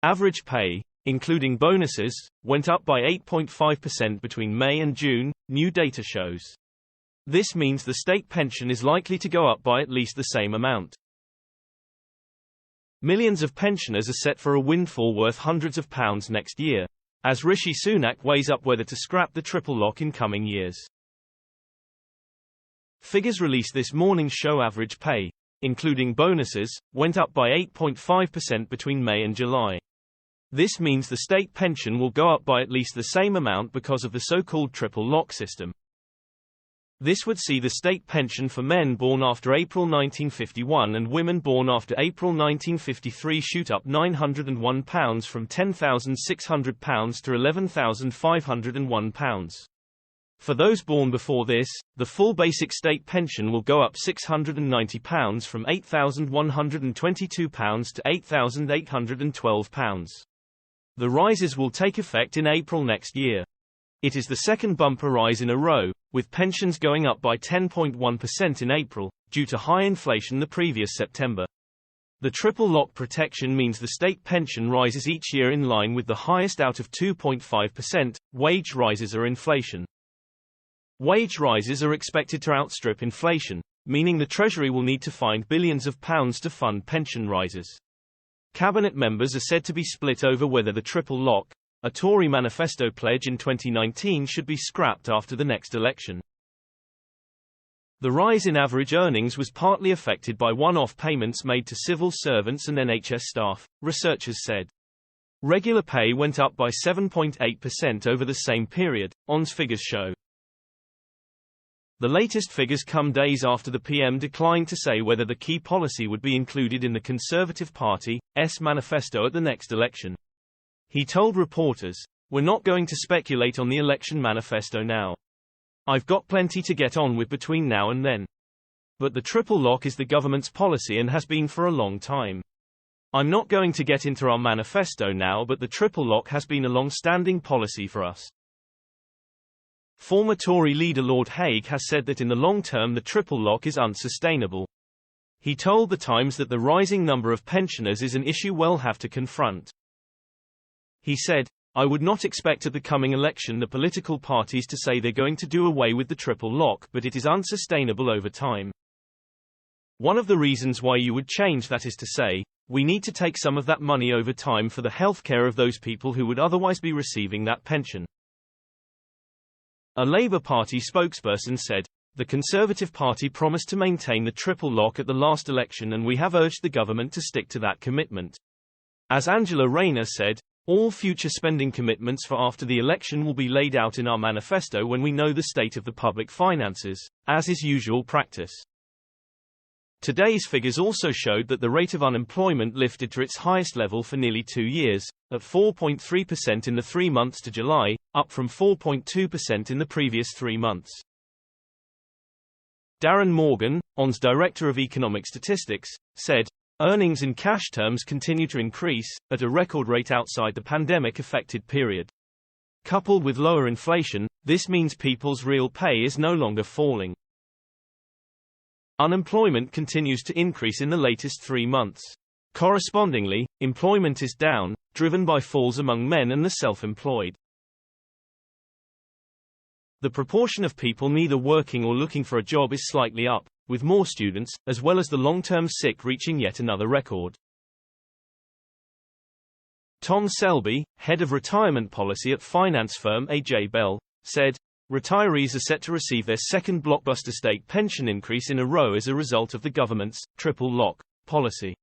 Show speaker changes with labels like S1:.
S1: Average pay, including bonuses, went up by 8.5% between May and June, new data shows. This means the state pension is likely to go up by at least the same amount. Millions of pensioners are set for a windfall worth hundreds of pounds next year, as Rishi Sunak weighs up whether to scrap the triple lock in coming years. Figures released this morning show average pay, including bonuses, went up by 8.5% between May and July. This means the state pension will go up by at least the same amount because of the so-called triple lock system. This would see the state pension for men born after April 1951 and women born after April 1953 shoot up £901 from £10,600 to £11,501. For those born before this, the full basic state pension will go up £690 from £8,122 to £8,812. The rises will take effect in April next year. It is the second bumper rise in a row, with pensions going up by 10.1% in April, due to high inflation the previous September. The triple lock protection means the state pension rises each year in line with the highest out of 2.5%, wage rises or inflation. Wage rises are expected to outstrip inflation, meaning the Treasury will need to find billions of pounds to fund pension rises. Cabinet members are said to be split over whether the triple lock, a Tory manifesto pledge in 2019, should be scrapped after the next election. The rise in average earnings was partly affected by one-off payments made to civil servants and NHS staff, researchers said. Regular pay went up by 7.8% over the same period, ONS figures show. The latest figures come days after the PM declined to say whether the key policy would be included in the Conservative Party's manifesto at the next election. He told reporters, "We're not going to speculate on the election manifesto now. I've got plenty to get on with between now and then. But the triple lock is the government's policy and has been for a long time. I'm not going to get into our manifesto now, but the triple lock has been a long-standing policy for us." Former Tory leader Lord Hague has said that in the long term the triple lock is unsustainable. He told The Times that the rising number of pensioners is an issue we'll have to confront. He said, "I would not expect at the coming election the political parties to say they're going to do away with the triple lock, but it is unsustainable over time. One of the reasons why you would change that is to say, we need to take some of that money over time for the healthcare of those people who would otherwise be receiving that pension." A Labour Party spokesperson said, "The Conservative Party promised to maintain the triple lock at the last election and we have urged the government to stick to that commitment." As Angela Rayner said, "All future spending commitments for after the election will be laid out in our manifesto when we know the state of the public finances, as is usual practice." Today's figures also showed that the rate of unemployment lifted to its highest level for nearly 2 years, at 4.3% in the 3 months to July, up from 4.2% in the previous 3 months. Darren Morgan, ONS Director of Economic Statistics, said, "Earnings in cash terms continue to increase, at a record rate outside the pandemic-affected period. Coupled with lower inflation, this means people's real pay is no longer falling." Unemployment continues to increase in the latest 3 months. Correspondingly, employment is down, driven by falls among men and the self-employed. The proportion of people neither working or looking for a job is slightly up, with more students, as well as the long-term sick reaching yet another record. Tom Selby, head of retirement policy at finance firm A.J. Bell, said, "Retirees are set to receive their second blockbuster state pension increase in a row as a result of the government's triple lock policy.